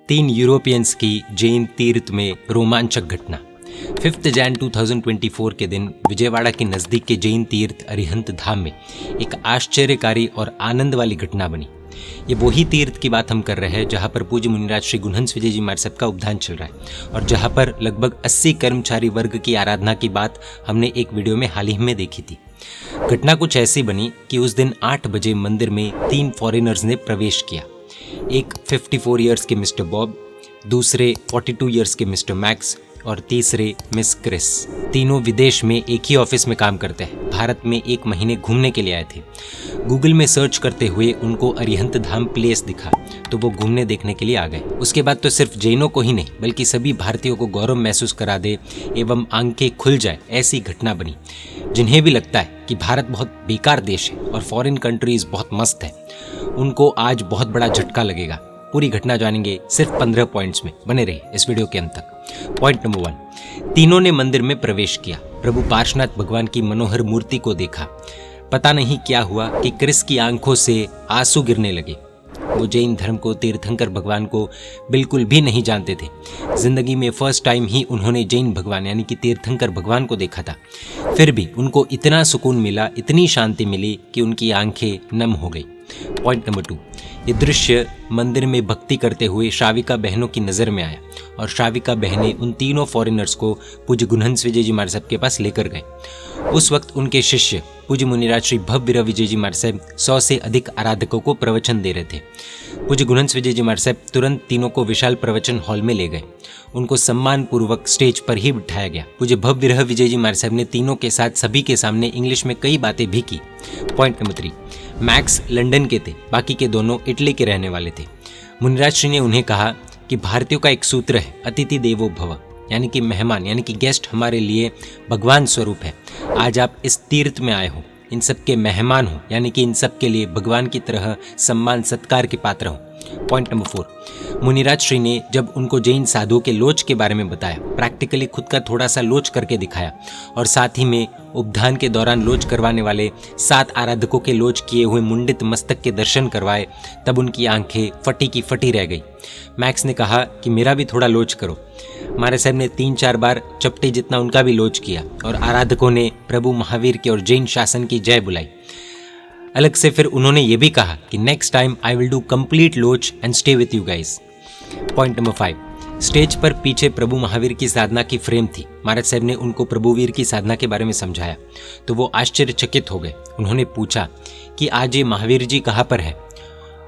3 Europeans की जैन तीर्थ में रोमांचक घटना। 5 जैन 2024 के दिन विजयवाड़ा के नज़दीक के जैन तीर्थ अरिहंत धाम में एक आश्चर्यकारी और आनंद वाली घटना बनी। ये वही तीर्थ की बात हम कर रहे हैं जहाँ पर पूज्य मुनिराज श्री गुणहंस विजय जी महाराज साहब का उपदान चल रहा है और जहाँ पर लगभग 80 कर्मचारी वर्ग की आराधना की बात हमने एक वीडियो में हाल ही में देखी थी। घटना कुछ ऐसी बनी कि उस दिन 8 बजे मंदिर में 3 फॉरेनर्स ने प्रवेश किया। एक 54 इयर्स के मिस्टर बॉब, दूसरे 42 इयर्स के मिस्टर मैक्स और तीसरे मिस क्रिस। तीनों विदेश में एक ही ऑफिस में काम करते हैं। भारत में 1 महीने घूमने के लिए आए थे। गूगल में सर्च करते हुए उनको अरिहंत धाम प्लेस दिखा तो वो घूमने देखने के लिए आ गए। उसके बाद तो सिर्फ जैनों को ही नहीं बल्कि सभी भारतीयों को गौरव महसूस करा दे एवं आंखें खुल जाए ऐसी घटना बनी। जिन्हें भी लगता है कि भारत बहुत बेकार देश है और फॉरेन कंट्रीज बहुत मस्त है, उनको आज बहुत बड़ा झटका लगेगा। पूरी घटना जानेंगे सिर्फ 15 पॉइंट्स में। बने रहिए इस वीडियो के अंत तक। पॉइंट नंबर 1, तीनों ने मंदिर में प्रवेश किया। प्रभु पार्श्वनाथ भगवान की मनोहर मूर्ति को देखा। पता नहीं क्या हुआ कि क्रिस की आंखों से आंसू गिरने लगे। वो जैन धर्म को, तीर्थंकर भगवान को बिल्कुल भी नहीं जानते थे। जिंदगी में फर्स्ट टाइम ही उन्होंने जैन भगवान यानी कि तीर्थंकर भगवान को देखा था। फिर भी उनको इतना सुकून मिला, इतनी शांति मिली कि उनकी आंखें नम हो गई। पॉइंट नंबर 2, ये दृश्य मंदिर में भक्ति करते हुए श्राविका बहनों की नज़र में आया और श्राविका बहनें उन तीनों फॉरेनर्स को पूज्य गुणहंस विजय जी महाराज साहब के पास लेकर गए। उस वक्त उनके शिष्य पूज्य मुनिराज श्री भव्य विजय जी महाराज साहब 100 से अधिक आराधकों को प्रवचन दे रहे थे। पूज्य गुणहंस विजय जी महाराज साहब तुरंत तीनों को विशाल प्रवचन हॉल में ले गए। उनको सम्मान पूर्वक स्टेज पर ही बिठाया गया। पूज्य भव्य विजय जी महाराज साहब ने तीनों के साथ सभी के सामने इंग्लिश में कई बातें भी की। पॉइंट नंबर 3, मैक्स लंदन के थे, बाकी के दोनों इटली के रहने वाले थे। मुनिराज श्री ने उन्हें कहा कि भारतीयों का एक सूत्र है, अतिथि देवो भव, यानी कि मेहमान यानी कि गेस्ट हमारे लिए भगवान स्वरूप है। आज आप इस तीर्थ में आए हो, इन सब के मेहमान हो, यानी कि इन सब के लिए भगवान की तरह सम्मान सत्कार के पात्र हो। पॉइंट नंबर 4, मुनिराज श्री ने जब उनको जैन साधुओं के लोच के बारे में बताया, प्रैक्टिकली खुद का थोड़ा सा लोच करके दिखाया और साथ ही में उपधान के दौरान लोच करवाने वाले 7 आराधकों के लोच किए हुए मुंडित मस्तक के दर्शन करवाए, तब उनकी आंखें फटी की फटी रह गई। मैक्स ने कहा कि मेरा भी थोड़ा लोच करो। हमारे साहब ने 3-4 बार चपटी जितना उनका भी लोच किया और आराधकों ने प्रभु महावीर के और जैन शासन की जय बुलाई। अलग से फिर उन्होंने ये भी कहा कि next time I will do complete लोच and stay with you guys. Point number 5, stage पर पीछे प्रभु महावीर की साधना की फ्रेम थी। महाराज साहब ने उनको प्रभुवीर की साधना के बारे में समझाया तो वो आश्चर्यचकित हो गए। उन्होंने पूछा कि आज ये महावीर जी कहाँ पर है।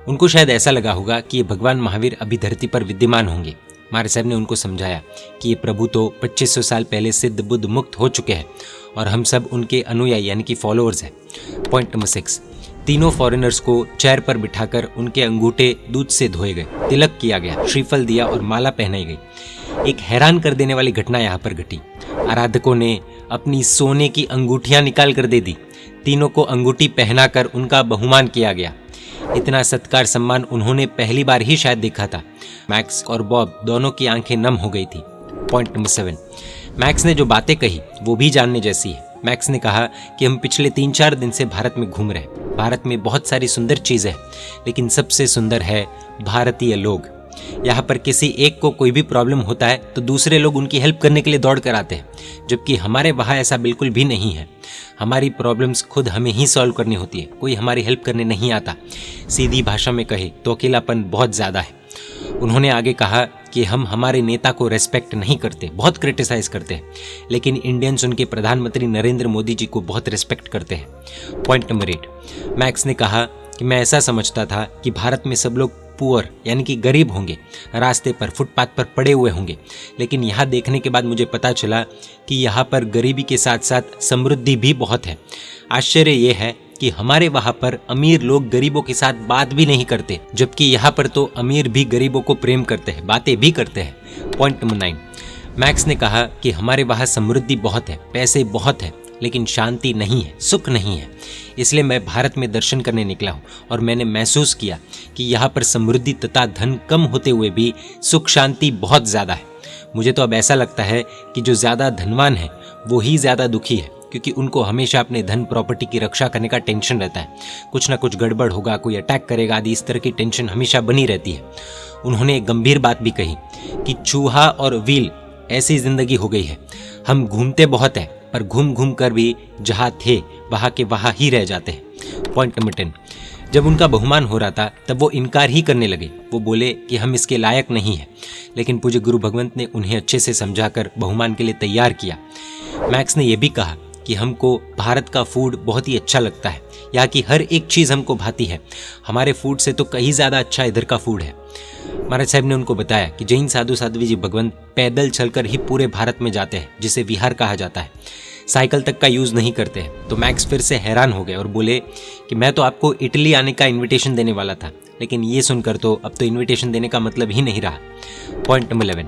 उनको शायद ऐसा लगा होगा कि ये भगवान महावीर अभी धरती पर विद्यमान होंगे। महाराज साहब ने उनको समझाया कि ये प्रभु तो 2500 साल पहले सिद्ध बुद्ध मुक्त हो चुके हैं और हम सब उनके अनुयायी यानी कि फॉलोअर्स हैं। पॉइंट नंबर 6, तीनों फॉरेनर्स को चेयर पर बिठाकर उनके अंगूठे दूध से धोए गए, तिलक किया गया, श्रीफल दिया और माला पहनाई गई। एक हैरान कर देने वाली घटना यहाँ पर घटी। आराधकों ने अपनी सोने की अंगूठियां निकाल कर दे दी। तीनों को अंगूठी पहनाकर उनका बहुमान किया गया। इतना सत्कार सम्मान उन्होंने पहली बार ही शायद देखा था। मैक्स और बॉब दोनों की आंखें नम हो गई थी। पॉइंट नंबर 7, मैक्स ने जो बातें कही वो भी जानने जैसी है। मैक्स ने कहा कि हम पिछले 3-4 दिन से भारत में घूम रहे हैं। भारत में बहुत सारी सुंदर चीज़ें हैं, लेकिन सबसे सुंदर है भारतीय लोग। यहाँ पर किसी एक को कोई भी प्रॉब्लम होता है तो दूसरे लोग उनकी हेल्प करने के लिए दौड़ कर आते हैं, जबकि हमारे वहाँ ऐसा बिल्कुल भी नहीं है। हमारी प्रॉब्लम्स खुद हमें ही सॉल्व करनी होती है, कोई हमारी हेल्प करने नहीं आता। सीधी भाषा में कहे तो अकेलापन बहुत ज़्यादा है। उन्होंने आगे कहा कि हम हमारे नेता को रेस्पेक्ट नहीं करते, बहुत क्रिटिसाइज करते हैं, लेकिन इंडियंस उनके प्रधानमंत्री नरेंद्र मोदी जी को बहुत रिस्पेक्ट करते हैं। पॉइंट नंबर 8, मैक्स ने कहा कि मैं ऐसा समझता था कि भारत में सब लोग पुअर यानी कि गरीब होंगे, रास्ते पर फुटपाथ पर पड़े हुए होंगे, लेकिन यहाँ देखने के बाद मुझे पता चला कि यहाँ पर गरीबी के साथ साथ समृद्धि भी बहुत है। आश्चर्य ये है कि हमारे वहाँ पर अमीर लोग गरीबों के साथ बात भी नहीं करते, जबकि यहाँ पर तो अमीर भी गरीबों को प्रेम करते हैं, बातें भी करते हैं। पॉइंट नंबर 9, मैक्स ने कहा कि हमारे वहाँ समृद्धि बहुत है, पैसे बहुत है, लेकिन शांति नहीं है, सुख नहीं है। इसलिए मैं भारत में दर्शन करने निकला हूँ और मैंने महसूस किया कि यहाँ पर समृद्धि तथा धन कम होते हुए भी सुख शांति बहुत ज़्यादा है। मुझे तो अब ऐसा लगता है कि जो ज़्यादा धनवान है वो ही ज़्यादा दुखी है क्योंकि उनको हमेशा अपने धन प्रॉपर्टी की रक्षा करने का टेंशन रहता है। कुछ ना कुछ गड़बड़ होगा, कोई अटैक करेगा आदि, इस तरह की टेंशन हमेशा बनी रहती है। उन्होंने एक गंभीर बात भी कही कि चूहा और व्हील ऐसी जिंदगी हो गई है, हम घूमते बहुत है पर घूम घूम कर भी जहाँ थे वहाँ के वहाँ ही रह जाते हैं। पॉइंट नंबर 10, जब उनका बहुमान हो रहा था तब वो इनकार ही करने लगे। वो बोले कि हम इसके लायक नहीं हैं, लेकिन पूज्य गुरु भगवंत ने उन्हें अच्छे से समझाकर बहुमान के लिए तैयार किया। मैक्स ने यह भी कहा कि हमको भारत का फूड बहुत ही अच्छा लगता है, यहाँ की हर एक चीज़ हमको भाती है, हमारे फूड से तो कहीं ज़्यादा अच्छा इधर का फूड है। महाराज साहब ने उनको बताया कि जैन साधु साध्वी जी भगवंत पैदल चलकर ही पूरे भारत में जाते हैं, जिसे विहार कहा जाता है, साइकिल तक का यूज़ नहीं करते हैं। तो मैक्स फिर से हैरान हो गए और बोले कि मैं तो आपको इटली आने का इन्विटेशन देने वाला था, लेकिन ये सुनकर तो अब तो इन्विटेशन देने का मतलब ही नहीं रहा। पॉइंट नंबर 11,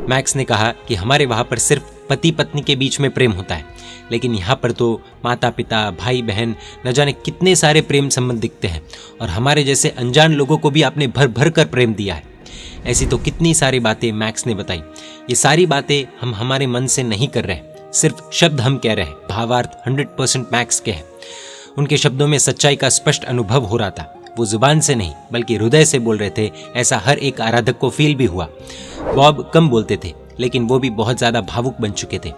मैक्स ने कहा कि हमारे वहाँ पर सिर्फ पति पत्नी के बीच में प्रेम होता है, लेकिन यहाँ पर तो माता पिता, भाई बहन, न जाने कितने सारे प्रेम संबंध दिखते हैं, और हमारे जैसे अनजान लोगों को भी आपने भर भर कर प्रेम दिया है। ऐसी तो कितनी सारी बातें मैक्स ने बताई। ये सारी बातें हम हमारे मन से नहीं कर रहे, सिर्फ शब्द हम कह रहे हैं, भावार्थ 100% मैक्स के हैं। उनके शब्दों में सच्चाई का स्पष्ट अनुभव हो रहा था। वो जुबान से नहीं बल्कि हृदय से बोल रहे थे, ऐसा हर एक आराधक को फील भी हुआ। बॉब कम बोलते थे, लेकिन वो भी बहुत ज़्यादा भावुक बन चुके थे।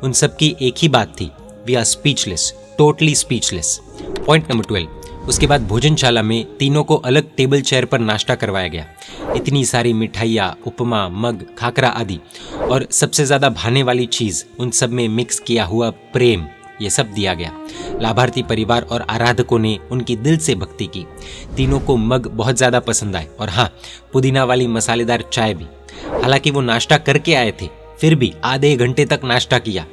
उन सबकी एक ही बात थी, we are speechless, totally speechless. Point number 12, उसके बाद भोजनशाला में तीनों को अलग टेबल चेयर पर नाश्ता करवाया गया। इतनी सारी मिठाइयाँ, उपमा, मग, खाकरा आदि, और सबसे ज़्यादा भाने वाली चीज़, उन सब में मिक्स किया हुआ प्रेम, ये सब दिया गया। लाभार्थी परिवार और आराधकों ने उनकी दिल से भक्ति की। तीनों को मग बहुत ज़्यादा पसंद आए, और हाँ, पुदीना वाली मसालेदार चाय भी। हालांकि वो नाश्ता करके आए थे, फिर भी आधे घंटे तक नाश्ता किया।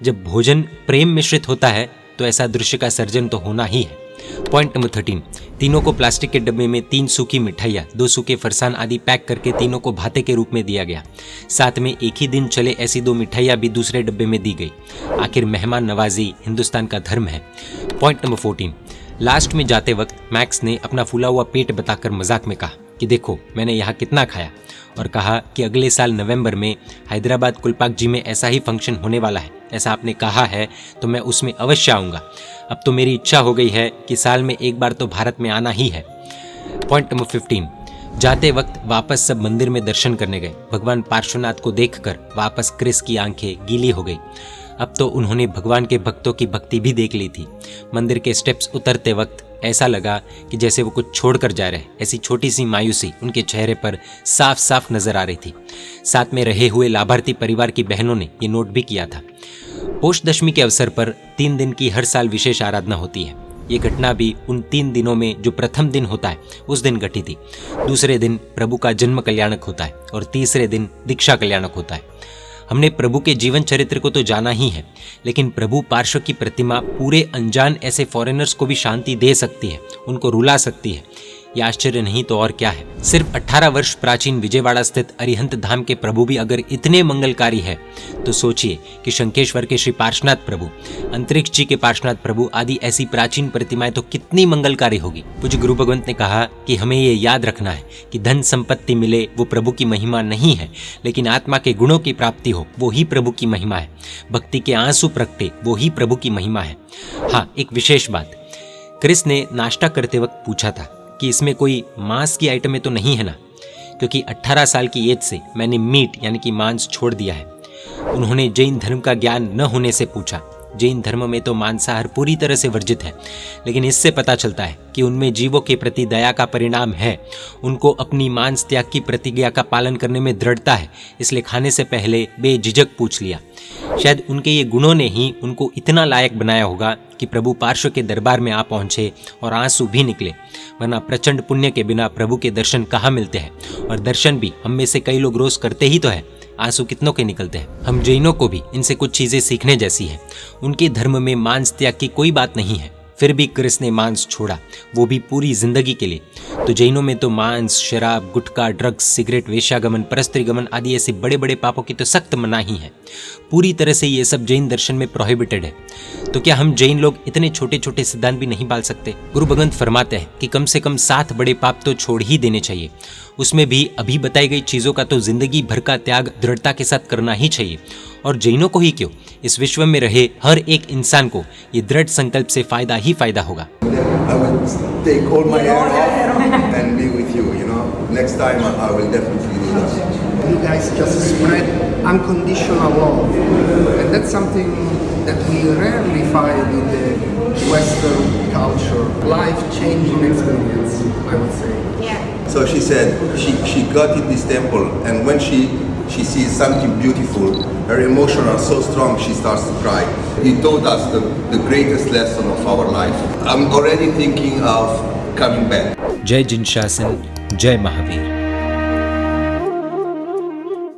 जब भोजन प्रेम मिश्रित होता है तो ऐसा दृश्य का सर्जन तो होना ही है। पॉइंट नंबर 13, तीनों को प्लास्टिक के डब्बे में 3 सूखी मिठाइयाँ, 2 सूखे फरसान आदि पैक करके तीनों को भाते के रूप में दिया गया। साथ में एक ही दिन चले ऐसी 2 मिठाइयाँ भी दूसरे डब्बे में दी गई। आखिर मेहमान नवाजी हिंदुस्तान का धर्म है। पॉइंट नंबर 14, लास्ट में जाते वक्त मैक्स ने अपना फूला हुआ पेट बताकर मजाक में कहा कि देखो मैंने यहाँ कितना खाया, और कहा कि अगले साल नवंबर में हैदराबाद कुलपाक जी में ऐसा ही फंक्शन होने वाला है, ऐसा आपने कहा है तो मैं उसमें अवश्य आऊँगा। अब तो मेरी इच्छा हो गई है कि साल में एक बार तो भारत में आना ही है। पॉइंट नंबर 15, जाते वक्त वापस सब मंदिर में दर्शन करने गए। भगवान पार्श्वनाथ को देखकर वापस क्रिस की आंखें गीली हो गई। अब तो उन्होंने भगवान के भक्तों की भक्ति भी देख ली थी। मंदिर के स्टेप्स उतरते वक्त ऐसा लगा कि जैसे वो कुछ छोड़कर जा रहे, ऐसी छोटी सी मायूसी उनके चेहरे पर साफ साफ नजर आ रही थी। साथ में रहे हुए लाभार्थी परिवार की बहनों ने ये नोट भी किया था। पोष दशमी के अवसर पर 3 दिन की हर साल विशेष आराधना होती है। ये घटना भी उन 3 दिनों में जो प्रथम दिन होता है उस दिन घटी थी। दूसरे दिन प्रभु का जन्म कल्याणक होता है और तीसरे दिन दीक्षा कल्याणक होता है। हमने प्रभु के जीवन चरित्र को तो जाना ही है, लेकिन प्रभु पार्श्व की प्रतिमा पूरे अनजान ऐसे फॉरेनर्स को भी शांति दे सकती है, उनको रुला सकती है। यह आश्चर्य नहीं तो और क्या है। सिर्फ 18 वर्ष प्राचीन विजयवाड़ा स्थित अरिहंत धाम के प्रभु भी अगर इतने मंगलकारी है, तो सोचिए कि शंखेश्वर के श्री पार्श्वनाथ प्रभु, अंतरिक्ष जी के पार्श्वनाथ प्रभु आदि ऐसी प्राचीन प्रतिमाएं तो कितनी मंगलकारी होगी। पूज्य गुरु भगवंत ने कहा कि हमें ये याद रखना है कि धन संपत्ति मिले वो प्रभु की महिमा नहीं है, लेकिन आत्मा के गुणों की प्राप्ति हो वो ही प्रभु की महिमा है। भक्ति के आंसू प्रगटे वो ही प्रभु की महिमा है। हाँ, एक विशेष बात, क्रिस ने नाश्ता करते वक्त पूछा था कि इसमें कोई मांस की आइटमें तो नहीं है ना, क्योंकि 18 साल की एज से मैंने मीट यानी कि मांस छोड़ दिया है। उन्होंने जैन धर्म का ज्ञान न होने से पूछा। जैन धर्म में तो मांसाहार पूरी तरह से वर्जित है, लेकिन इससे पता चलता है कि उनमें जीवों के प्रति दया का परिणाम है। उनको अपनी मांस त्याग की प्रतिज्ञा का पालन करने में दृढ़ता है, इसलिए खाने से पहले बेझिझक पूछ लिया। शायद उनके ये गुणों ने ही उनको इतना लायक बनाया होगा कि प्रभु पार्श्व के दरबार में आ पहुंचे और आंसू भी निकले, वरना प्रचंड पुण्य के बिना प्रभु के दर्शन कहाँ मिलते हैं। और दर्शन भी हम में से कई लोग रोज करते ही तो है, आंसू कितनों के निकलते हैं। हम जैनों को भी इनसे कुछ चीजें सीखने जैसी हैं। उनके धर्म में मांस त्याग की कोई बात नहीं है, फिर भी क्रिस ने मांस छोड़ा, वो भी पूरी जिंदगी के लिए। तो जैनों में तो मांस, शराब, गुटखा, ड्रग्स, सिगरेट, वेश्यागमन, परस्त्रीगमन आदि ऐसे बड़े बड़े पापों की तो सख्त मनाही है। पूरी तरह से ये सब जैन दर्शन में प्रोहिबिटेड है। तो क्या हम जैन लोग इतने छोटे छोटे सिद्धांत भी नहीं पाल सकते? गुरु भगवंत फरमाते हैं कि कम से कम 7 बड़े पाप तो छोड़ ही देने चाहिए। उसमें भी अभी बताई गई चीजों का तो जिंदगी भर का त्याग दृढ़ता के साथ करना ही चाहिए। और जैनों को ही क्यों, इस विश्व में रहे हर एक इंसान को ये दृढ़ संकल्प से फायदा ही फायदा होगा। I will take all my hair off and be with you, you know. Next time I will definitely do that. You guys just spread unconditional love, and that's something that we rarely find in the Western culture. Life-changing experience, I would say. Yeah. So she said she got in this temple, and when she sees something beautiful, her emotions are so strong she starts to cry. He taught us the greatest lesson of our life. I'm already thinking of coming back. जय जिनशासन, जय महावीर।